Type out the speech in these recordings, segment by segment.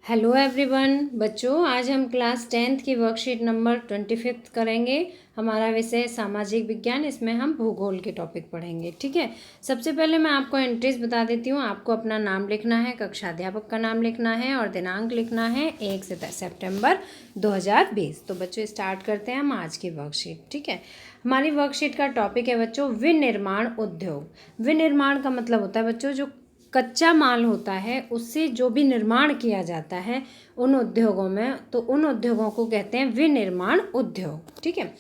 Hello everyone बच्चों, आज हम क्लास 10th की वर्कशीट नंबर 25 करेंगे। हमारा विषय सामाजिक विज्ञान, इसमें हम भूगोल के टॉपिक पढ़ेंगे। ठीक है, सबसे पहले मैं आपको एंट्रीज बता देती हूँ। आपको अपना नाम लिखना है, कक्षा अध्यापक का नाम लिखना है और दिनांक लिखना है 1 सितंबर 2020। तो बच्चों स्टार्ट करते हैं हम आज की वर्कशीट। ठीक है, हमारी वर्कशीट का टॉपिक है बच्चों विनिर्माण उद्योग। विनिर्माण का मतलब होता है बच्चों जो कच्चा माल होता है उससे जो भी निर्माण किया जाता है उन उद्योगों में, तो उन उद्योगों को कहते हैं विनिर्माण उद्योग। ठीक है,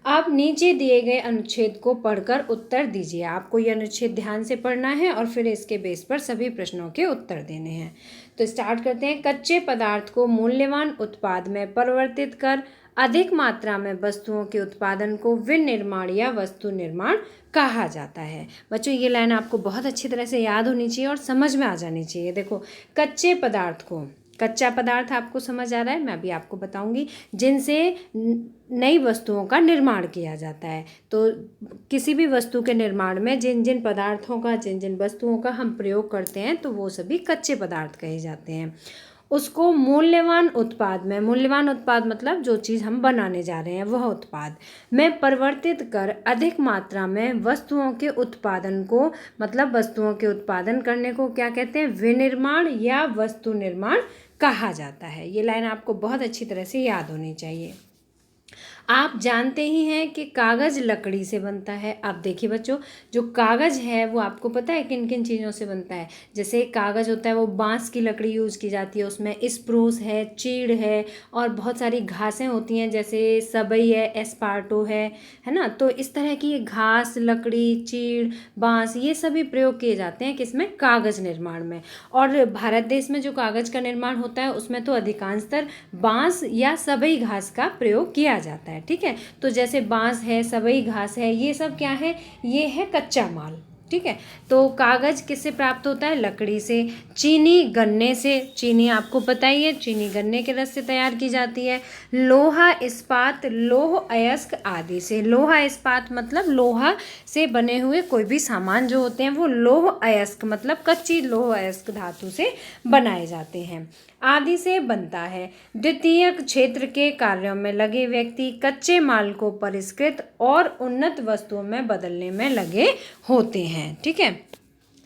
आप नीचे दिए गए अनुच्छेद को पढ़कर उत्तर दीजिए। आपको ये अनुच्छेद ध्यान से पढ़ना है और फिर इसके बेस पर सभी प्रश्नों के उत्तर देने हैं। तो स्टार्ट करते हैं। कच्चे पदार्थ को मूल्यवान उत्पाद में परिवर्तित कर अधिक मात्रा में वस्तुओं के उत्पादन को विनिर्माण या वस्तु निर्माण कहा जाता है। बच्चों ये लाइन आपको बहुत अच्छी तरह से याद होनी चाहिए और समझ में आ जानी चाहिए। देखो, कच्चे पदार्थ को, कच्चा पदार्थ आपको समझ आ रहा है, मैं अभी आपको बताऊंगी, जिनसे नई वस्तुओं का निर्माण किया जाता है। तो किसी भी वस्तु के निर्माण में जिन जिन पदार्थों का, जिन जिन वस्तुओं का हम प्रयोग करते हैं तो वो सभी कच्चे पदार्थ कहे जाते हैं। उसको मूल्यवान उत्पाद में, मूल्यवान उत्पाद मतलब जो चीज़ हम बनाने जा रहे हैं वह उत्पाद में परिवर्तित कर अधिक मात्रा में वस्तुओं के उत्पादन को, मतलब वस्तुओं के उत्पादन करने को क्या कहते हैं, विनिर्माण या वस्तु निर्माण कहा जाता है। ये लाइन आपको बहुत अच्छी तरह से याद होनी चाहिए। आप जानते ही हैं कि कागज़ लकड़ी से बनता है। अब देखिए बच्चों, जो कागज़ है वो आपको पता है किन किन चीज़ों से बनता है। जैसे कागज़ होता है वो बांस की लकड़ी यूज़ की जाती है, उसमें स्प्रूस है, चीड़ है और बहुत सारी घासें होती हैं, जैसे सबई है, एस्पार्टो है ना। तो इस तरह की घास, लकड़ी, चीड़, बांस, ये सभी प्रयोग किए जाते हैं किसमें, कागज़ निर्माण में। और भारत देश में जो कागज़ का निर्माण होता है उसमें तो अधिकांशतर बांस या सबई घास का प्रयोग किया जाता है। ठीक है, तो जैसे बांस है, सबई घास है, ये सब क्या है, ये है कच्चा माल। ठीक है, तो कागज़ किससे प्राप्त होता है, लकड़ी से। चीनी गन्ने से, चीनी आपको पता ही है, चीनी गन्ने के रस से तैयार की जाती है। लोहा इस्पात, लौह अयस्क आदि से। लोहा इस्पात मतलब लोहा से बने हुए कोई भी सामान जो होते हैं वो लौह अयस्क मतलब कच्ची लौह अयस्क धातु से बनाए जाते हैं, आदि से बनता है। द्वितीयक क्षेत्र के कार्यों में लगे व्यक्ति कच्चे माल को परिष्कृत और उन्नत वस्तुओं में बदलने में लगे होते हैं। ठीक है,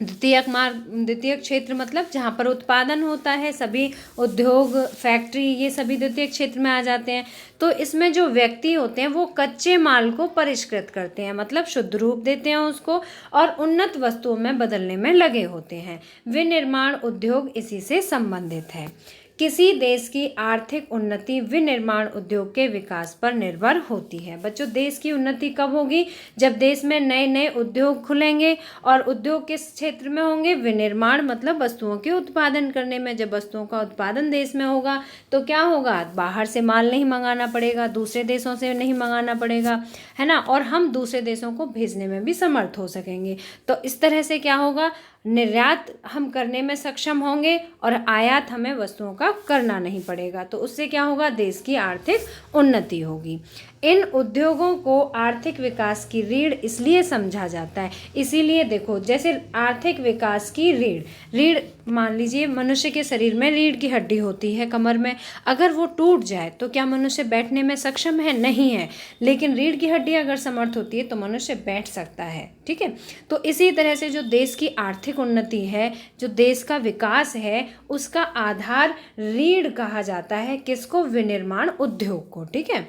द्वितीयक क्षेत्र मतलब जहाँ पर उत्पादन होता है, सभी उद्योग, फैक्ट्री, ये सभी द्वितीयक क्षेत्र में आ जाते हैं। तो इसमें जो व्यक्ति होते हैं वो कच्चे माल को परिष्कृत करते हैं, मतलब शुद्ध रूप देते हैं उसको और उन्नत वस्तुओं में बदलने में लगे होते हैं। विनिर्माण उद्योग इसी से संबंधित है। किसी देश की आर्थिक उन्नति विनिर्माण उद्योग के विकास पर निर्भर होती है। बच्चों देश की उन्नति कब होगी, जब देश में नए नए उद्योग खुलेंगे। और उद्योग किस क्षेत्र में होंगे, विनिर्माण मतलब वस्तुओं के उत्पादन करने में। जब वस्तुओं का उत्पादन देश में होगा तो क्या होगा, बाहर से माल नहीं मंगाना पड़ेगा, दूसरे देशों से नहीं मंगाना पड़ेगा, है ना, और हम दूसरे देशों को भेजने में भी समर्थ हो सकेंगे। तो इस तरह से क्या होगा, निर्यात हम करने में सक्षम होंगे और आयात हमें वस्तुओं का करना नहीं पड़ेगा। तो उससे क्या होगा, देश की आर्थिक उन्नति होगी। इन उद्योगों को आर्थिक विकास की रीढ़ इसलिए समझा जाता है, इसीलिए देखो जैसे आर्थिक विकास की रीढ़ मान लीजिए मनुष्य के शरीर में रीढ़ की हड्डी होती है कमर में, अगर वो टूट जाए तो क्या मनुष्य बैठने में सक्षम है, नहीं है। लेकिन रीढ़ की हड्डी अगर समर्थ होती है तो मनुष्य बैठ सकता है। ठीक है, तो इसी तरह से जो देश की आर्थिक उन्नति है, जो देश का विकास है, उसका आधार रीढ़ कहा जाता है, किसको, विनिर्माण उद्योग को। ठीक है,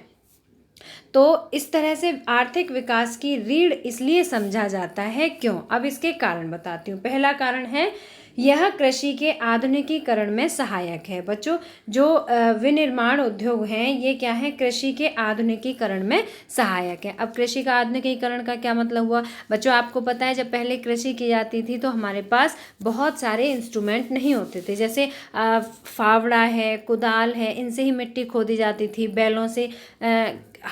तो इस तरह से आर्थिक विकास की रीढ़ इसलिए समझा जाता है, क्यों, अब इसके कारण बताती हूँ। पहला कारण है यह कृषि के आधुनिकीकरण में सहायक है। बच्चों जो विनिर्माण उद्योग हैं ये क्या है, कृषि के आधुनिकीकरण में सहायक है। अब कृषि का आधुनिकीकरण का क्या मतलब हुआ, बच्चों आपको पता है जब पहले कृषि की जाती थी तो हमारे पास बहुत सारे इंस्ट्रूमेंट नहीं होते थे, जैसे फावड़ा है, कुदाल है, इनसे ही मिट्टी खोदी जाती थी, बैलों से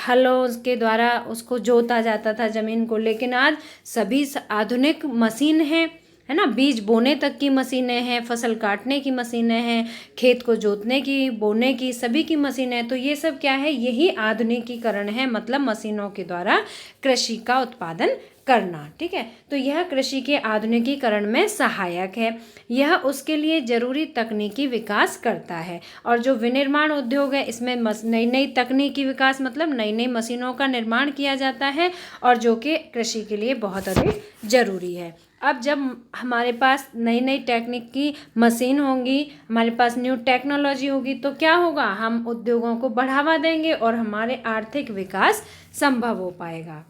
हलों के द्वारा उसको जोता जाता था ज़मीन को। लेकिन आज सभी आधुनिक मशीन है ना, बीज बोने तक की मशीनें हैं, फसल काटने की मशीनें हैं, खेत को जोतने की, बोने की, सभी की मशीनें हैं। तो ये सब क्या है, यही आधुनिकीकरण है, मतलब मशीनों के द्वारा कृषि का उत्पादन करना। ठीक है, तो यह कृषि के आधुनिकीकरण में सहायक है। यह उसके लिए जरूरी तकनीकी विकास करता है। और जो विनिर्माण उद्योग है इसमें नई नई तकनीकी विकास मतलब नई नई मशीनों का निर्माण किया जाता है और जो कि कृषि के लिए बहुत अधिक जरूरी है। अब जब हमारे पास नई नई टेक्निक की मशीन होंगी, हमारे पास न्यू टेक्नोलॉजी होगी, तो क्या होगा, हम उद्योगों को बढ़ावा देंगे और हमारे आर्थिक विकास संभव हो पाएगा।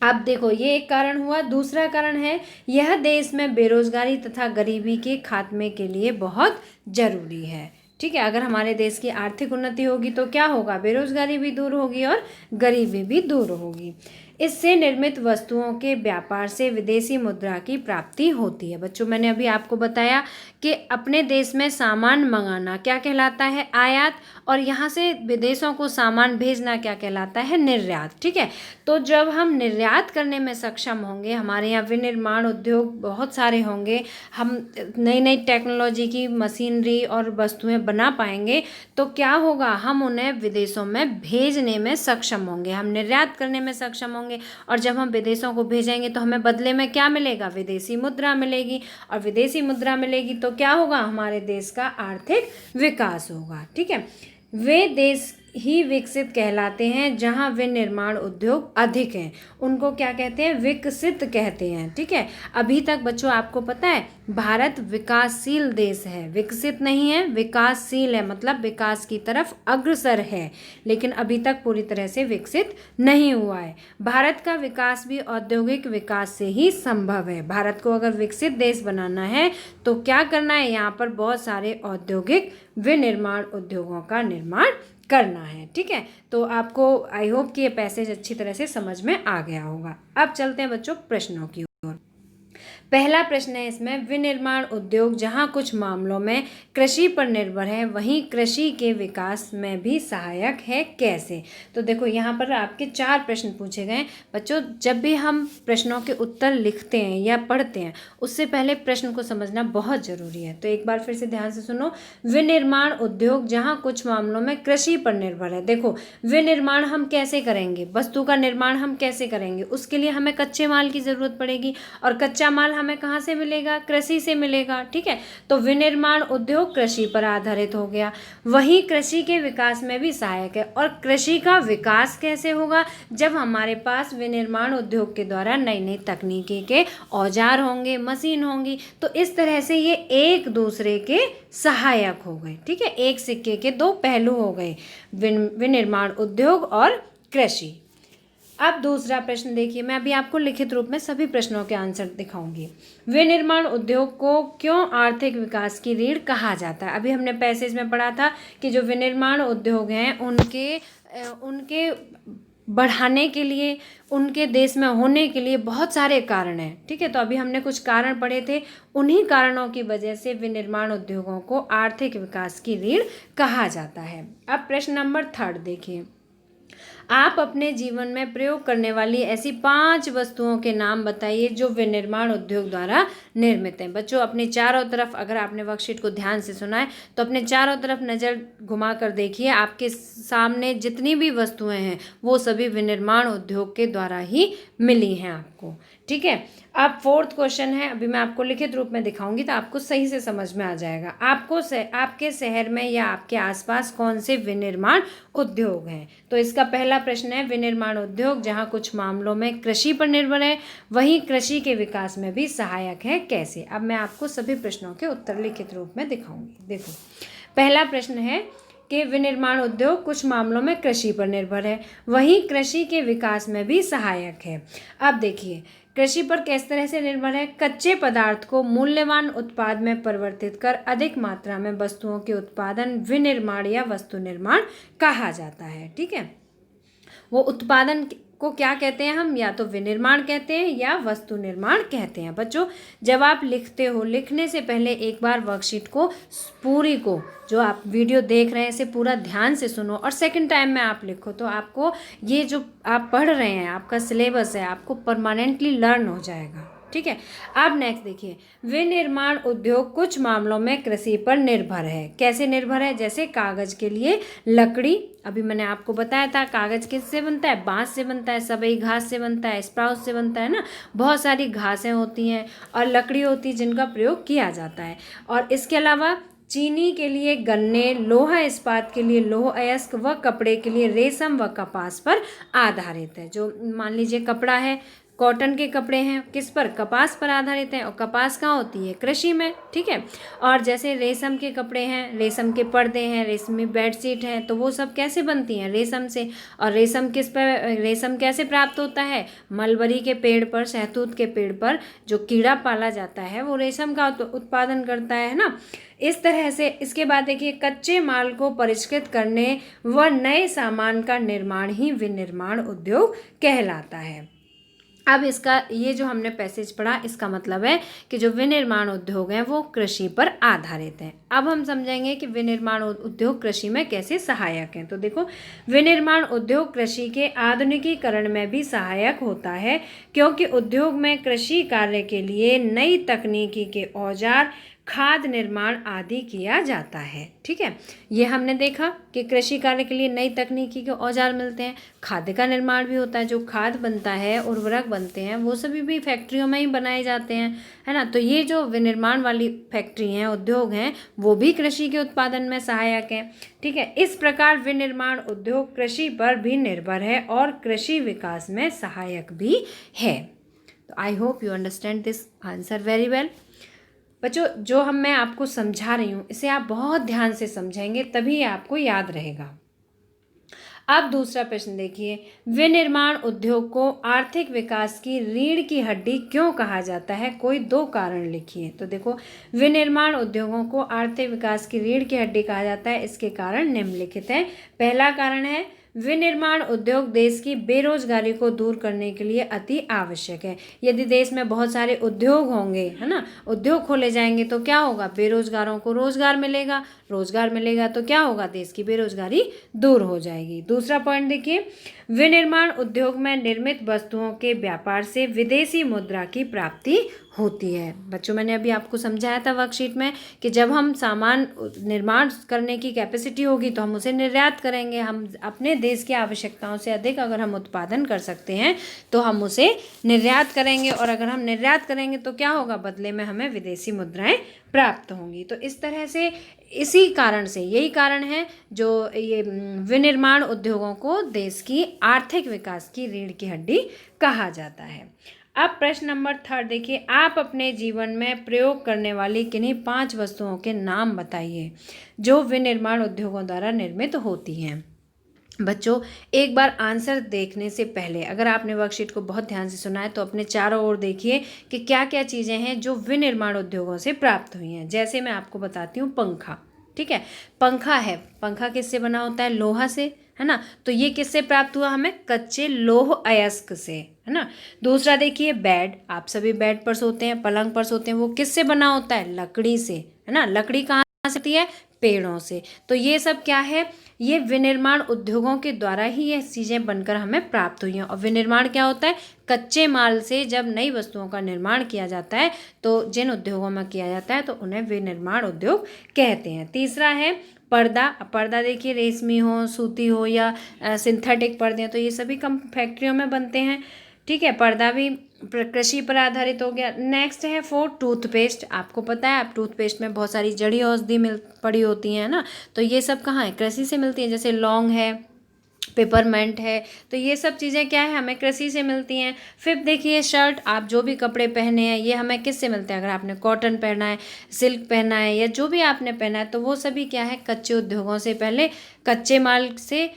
अब देखो, ये एक कारण हुआ। दूसरा कारण है, यह देश में बेरोजगारी तथा गरीबी के खात्मे के लिए बहुत जरूरी है। ठीक है, अगर हमारे देश की आर्थिक उन्नति होगी तो क्या होगा, बेरोजगारी भी दूर होगी और गरीबी भी दूर होगी। इससे निर्मित वस्तुओं के व्यापार से विदेशी मुद्रा की प्राप्ति होती है। बच्चों, मैंने अभी आपको बताया कि अपने देश में सामान मंगाना क्या कहलाता है, आयात, और यहाँ से विदेशों को सामान भेजना क्या कहलाता है, निर्यात। ठीक है, तो जब हम निर्यात करने में सक्षम होंगे, हमारे यहाँ विनिर्माण उद्योग बहुत सारे होंगे, हम नई नई टेक्नोलॉजी की मशीनरी और वस्तुएं बना पाएंगे, तो क्या होगा, हम उन्हें विदेशों में भेजने में सक्षम होंगे, हम निर्यात करने में सक्षम होंगे। और जब हम विदेशों को भेजेंगे तो हमें बदले में क्या मिलेगा, विदेशी मुद्रा मिलेगी। और विदेशी मुद्रा मिलेगी तो क्या होगा, हमारे देश का आर्थिक विकास होगा। ठीक है, वे देश ही विकसित कहलाते हैं जहां विनिर्माण उद्योग अधिक हैं, उनको क्या कहते हैं, विकसित कहते हैं। ठीक है, अभी तक बच्चों आपको पता है भारत विकासशील देश है, विकसित नहीं है, विकासशील है, मतलब विकास की तरफ अग्रसर है, लेकिन अभी तक पूरी तरह से विकसित नहीं हुआ है। भारत का विकास भी औद्योगिक विकास से ही संभव है। भारत को अगर विकसित देश बनाना है तो क्या करना है, यहाँ पर बहुत सारे औद्योगिक विनिर्माण उद्योगों का निर्माण करना है। ठीक है, तो आपको आई होप कि ये पैसेज अच्छी तरह से समझ में आ गया होगा। अब चलते हैं बच्चों प्रश्नों की ओर। पहला प्रश्न है इसमें, विनिर्माण उद्योग जहां कुछ मामलों में कृषि पर निर्भर है वहीं कृषि के विकास में भी सहायक है, कैसे। तो देखो यहाँ पर आपके 4 प्रश्न पूछे गए। बच्चों, जब भी हम प्रश्नों के उत्तर लिखते हैं या पढ़ते हैं उससे पहले प्रश्न को समझना बहुत ज़रूरी है। तो एक बार फिर से ध्यान से सुनो, विनिर्माण उद्योग जहाँ कुछ मामलों में कृषि पर निर्भर है। देखो, विनिर्माण हम कैसे करेंगे, वस्तु का निर्माण हम कैसे करेंगे, उसके लिए हमें कच्चे माल की ज़रूरत पड़ेगी और कच्चा माल हमें कहाँ से मिलेगा, कृषि से मिलेगा। ठीक है, तो विनिर्माण उद्योग कृषि पर आधारित हो गया, वहीं कृषि के विकास में भी सहायक है। और कृषि का विकास कैसे होगा, जब हमारे पास विनिर्माण उद्योग के द्वारा नई नई तकनीकी के औजार होंगे, मशीन होंगी, तो इस तरह से ये एक दूसरे के सहायक हो गए। ठीक है, एक सिक्के के 2 पहलू हो गए, विनिर्माण उद्योग और कृषि। अब दूसरा प्रश्न देखिए, मैं अभी आपको लिखित रूप में सभी प्रश्नों के आंसर दिखाऊंगी। विनिर्माण उद्योग को क्यों आर्थिक विकास की रीढ़ कहा जाता है। अभी हमने पैसेज में पढ़ा था कि जो विनिर्माण उद्योग हैं उनके बढ़ाने के लिए, उनके देश में होने के लिए बहुत सारे कारण हैं। ठीक है, तो अभी हमने कुछ कारण पढ़े थे, उन्हीं कारणों की वजह से विनिर्माण उद्योगों को आर्थिक विकास की रीढ़ कहा जाता है। अब प्रश्न नंबर 3 देखिए, आप अपने जीवन में प्रयोग करने वाली ऐसी 5 वस्तुओं के नाम बताइए जो विनिर्माण उद्योग द्वारा निर्मित हैं। बच्चों, अपने चारों तरफ, अगर आपने वर्कशीट को ध्यान से सुना है तो अपने चारों तरफ नज़र घुमा कर देखिए, आपके सामने जितनी भी वस्तुएं हैं वो सभी विनिर्माण उद्योग के द्वारा ही मिली हैं आपको। ठीक है, अब 4th क्वेश्चन है, अभी मैं आपको लिखित रूप में दिखाऊंगी तो आपको सही से समझ में आ जाएगा। आपके शहर में या आपके आसपास कौन से विनिर्माण उद्योग हैं। तो इसका पहला प्रश्न है, विनिर्माण उद्योग जहां कुछ मामलों में कृषि पर निर्भर है वहीं कृषि के विकास में भी सहायक है, कैसे। अब मैं आपको सभी प्रश्नों के उत्तर लिखित रूप में दिखाऊंगी। देखो, पहला प्रश्न है कि विनिर्माण उद्योग कुछ मामलों में कृषि पर निर्भर है वहीं कृषि के विकास में भी सहायक है। अब देखिए, कृषि पर किस तरह से निर्भर है, कच्चे पदार्थ को मूल्यवान उत्पाद में परिवर्तित कर अधिक मात्रा में वस्तुओं के उत्पादन विनिर्माण या वस्तु निर्माण कहा जाता है। ठीक है, वो उत्पादन को क्या कहते हैं हम, या तो विनिर्माण कहते हैं या वस्तु निर्माण कहते हैं। बच्चों, जब आप लिखते हो, लिखने से पहले एक बार वर्कशीट को पूरी को, जो आप वीडियो देख रहे हैं इसे पूरा ध्यान से सुनो और सेकंड टाइम में आप लिखो, तो आपको ये जो आप पढ़ रहे हैं, आपका सिलेबस है, आपको परमानेंटली लर्न हो जाएगा। ठीक है। अब नेक्स्ट देखिए, विनिर्माण उद्योग कुछ मामलों में कृषि पर निर्भर है। कैसे निर्भर है? जैसे कागज के लिए लकड़ी, अभी मैंने आपको बताया था कागज किससे बनता है, बांस से बनता है, सबई घास से बनता है, स्प्राउट से बनता है ना, बहुत सारी घासें होती हैं और लकड़ी होती है जिनका प्रयोग किया जाता है। और इसके अलावा चीनी के लिए गन्ने, लोहा इस्पात के लिए लौह अयस्क व कपड़े के लिए रेशम व कपास पर आधारित है। जो मान लीजिए कपड़ा है, कॉटन के कपड़े हैं, किस पर? कपास पर आधारित हैं। और कपास कहाँ होती है? कृषि में, ठीक है। और जैसे रेशम के कपड़े हैं, रेशम के पर्दे हैं, रेशमी बेडशीट हैं, तो वो सब कैसे बनती हैं? रेशम से। और रेशम किस पर, रेशम कैसे प्राप्त होता है? मलबरी के पेड़ पर, शहतूत के पेड़ पर जो कीड़ा पाला जाता है वो रेशम का उत्पादन करता है ना। इस तरह से इसके बाद देखिए, कच्चे माल को परिष्कृत करने व नए सामान का निर्माण ही विनिर्माण उद्योग कहलाता है। अब इसका ये जो हमने पैसेज पढ़ा, इसका मतलब है कि जो विनिर्माण उद्योग हैं वो कृषि पर आधारित हैं। अब हम समझेंगे कि विनिर्माण उद्योग कृषि में कैसे सहायक हैं। तो देखो, विनिर्माण उद्योग कृषि के आधुनिकीकरण में भी सहायक होता है, क्योंकि उद्योग में कृषि कार्य के लिए नई तकनीकी के औजार, खाद निर्माण आदि किया जाता है। ठीक है, ये हमने देखा कि कृषि कार्य के लिए नई तकनीकी के औजार मिलते हैं, खाद का निर्माण भी होता है, जो खाद बनता है, उर्वरक बनते हैं, वो सभी भी फैक्ट्रियों में ही बनाए जाते हैं, है ना। तो ये जो विनिर्माण वाली फैक्ट्री हैं, उद्योग हैं, वो भी कृषि के उत्पादन में सहायक हैं। ठीक है, इस प्रकार विनिर्माण उद्योग कृषि पर भी निर्भर है और कृषि विकास में सहायक भी है। तो I hope you understand this answer very well. बच्चों, जो मैं आपको समझा रही हूँ इसे आप बहुत ध्यान से समझेंगे, तभी आपको याद रहेगा। अब दूसरा प्रश्न देखिए, विनिर्माण उद्योग को आर्थिक विकास की रीढ़ की हड्डी क्यों कहा जाता है? कोई 2 कारण लिखिए। तो देखो, विनिर्माण उद्योगों को आर्थिक विकास की रीढ़ की हड्डी कहा जाता है, इसके कारण निम्नलिखित हैं। पहला कारण है, विनिर्माण उद्योग देश की बेरोजगारी को दूर करने के लिए अति आवश्यक है। यदि देश में बहुत सारे उद्योग होंगे, है ना, उद्योग खोले जाएंगे तो क्या होगा? बेरोजगारों को रोजगार मिलेगा, रोजगार मिलेगा तो क्या होगा? देश की बेरोजगारी दूर हो जाएगी। दूसरा पॉइंट देखिए, विनिर्माण उद्योग में निर्मित वस्तुओं के व्यापार से विदेशी मुद्रा की प्राप्ति होती है। बच्चों, मैंने अभी आपको समझाया था वर्कशीट में कि जब हम सामान निर्माण करने की कैपेसिटी होगी तो हम उसे निर्यात करेंगे। हम अपने देश की आवश्यकताओं से अधिक अगर हम उत्पादन कर सकते हैं तो हम उसे निर्यात करेंगे, और अगर हम निर्यात करेंगे तो क्या होगा? बदले में हमें विदेशी मुद्राएं प्राप्त होंगी। तो इस तरह से, इसी कारण से, यही कारण है जो ये विनिर्माण उद्योगों को देश की आर्थिक विकास की रीढ़ की हड्डी कहा जाता है। अब प्रश्न नंबर 3 देखिए, आप अपने जीवन में प्रयोग करने वाली किन्हीं 5 वस्तुओं के नाम बताइए जो विनिर्माण उद्योगों द्वारा निर्मित होती हैं। बच्चों, एक बार आंसर देखने से पहले अगर आपने वर्कशीट को बहुत ध्यान से सुना है तो अपने चारों ओर देखिए कि क्या क्या चीज़ें हैं जो विनिर्माण उद्योगों से प्राप्त हुई हैं। जैसे मैं आपको बताती हूँ, पंखा। ठीक है, पंखा है, पंखा किससे बना होता है? लोहा से, है ना। तो ये किससे प्राप्त हुआ? हमें कच्चे लौह अयस्क से, है ना। दूसरा देखिए, बेड, आप सभी बेड पर सोते हैं, पलंग पर सोते हैं, वो किससे बना होता है? लकड़ी से, है ना। लकड़ी कहाँ से आती है? पेड़ों से। तो ये सब क्या है? ये विनिर्माण उद्योगों के द्वारा ही ये चीज़ें बनकर हमें प्राप्त हुई हैं। और विनिर्माण क्या होता है? कच्चे माल से जब नई वस्तुओं का निर्माण किया जाता है तो जिन उद्योगों में किया जाता है तो उन्हें विनिर्माण उद्योग कहते हैं। तीसरा है पर्दा। पर्दा देखिए, रेशमी हो, सूती हो या सिंथेटिक पर्दे हैं, तो ये सभी कम फैक्ट्रियों में बनते हैं। ठीक है, पर्दा भी कृषि पर आधारित हो गया। नेक्स्ट है 4 टूथपेस्ट। आपको पता है, आप टूथपेस्ट में बहुत सारी जड़ी औषधि पड़ी होती हैं ना, तो ये सब कहाँ है? कृषि से मिलती है। जैसे लौंग है, पेपरमेंट है, तो ये सब चीज़ें क्या है? हमें कृषि से मिलती हैं। फिर देखिए, शर्ट, आप जो भी कपड़े पहने हैं ये हमें किससे मिलते हैं? अगर आपने कॉटन पहना है, सिल्क पहना है, या जो भी आपने पहना है, तो वो सभी क्या है? कच्चे उद्योगों से, पहले कच्चे माल से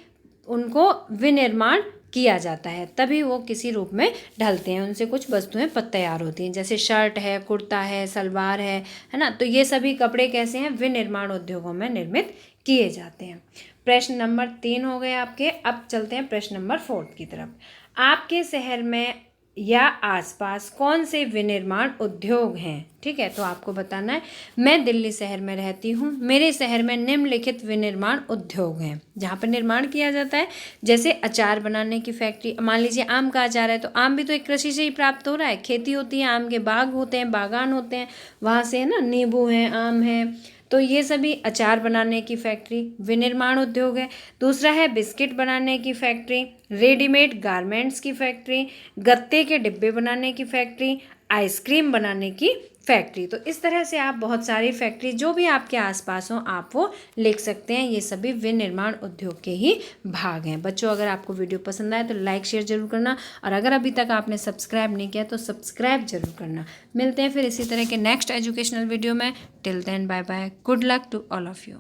उनको विनिर्माण किया जाता है, तभी वो किसी रूप में ढलते हैं, उनसे कुछ वस्तुएं तैयार होती हैं। जैसे शर्ट है, कुर्ता है, सलवार है ना। तो ये सभी कपड़े कैसे हैं? विनिर्माण उद्योगों में निर्मित किए जाते हैं। प्रश्न नंबर 3 हो गए आपके। अब चलते हैं प्रश्न नंबर 4 की तरफ। आपके शहर में या आसपास कौन से विनिर्माण उद्योग हैं। ठीक है, तो आपको बताना है मैं दिल्ली शहर में रहती हूँ, मेरे शहर में निम्नलिखित विनिर्माण उद्योग हैं जहाँ पर निर्माण किया जाता है। जैसे अचार बनाने की फैक्ट्री, मान लीजिए आम का अचार है तो आम भी तो एक कृषि से ही प्राप्त हो रहा है, खेती होती है, आम के बाग होते हैं, बागान होते हैं, वहाँ से है ना, नींबू हैं, आम है, तो ये सभी अचार बनाने की फैक्ट्री विनिर्माण उद्योग है। दूसरा है बिस्किट बनाने की फैक्ट्री, रेडीमेड गारमेंट्स की फैक्ट्री, गत्ते के डिब्बे बनाने की फैक्ट्री, आइसक्रीम बनाने की फैक्ट्री। तो इस तरह से आप बहुत सारी फैक्ट्री जो भी आपके आसपास हों आप वो लिख सकते हैं। ये सभी विनिर्माण उद्योग के ही भाग हैं। बच्चों, अगर आपको वीडियो पसंद आए तो लाइक शेयर जरूर करना, और अगर अभी तक आपने सब्सक्राइब नहीं किया तो सब्सक्राइब जरूर करना। मिलते हैं फिर इसी तरह के नेक्स्ट एजुकेशनल वीडियो में। Till then bye bye, good luck to all of you.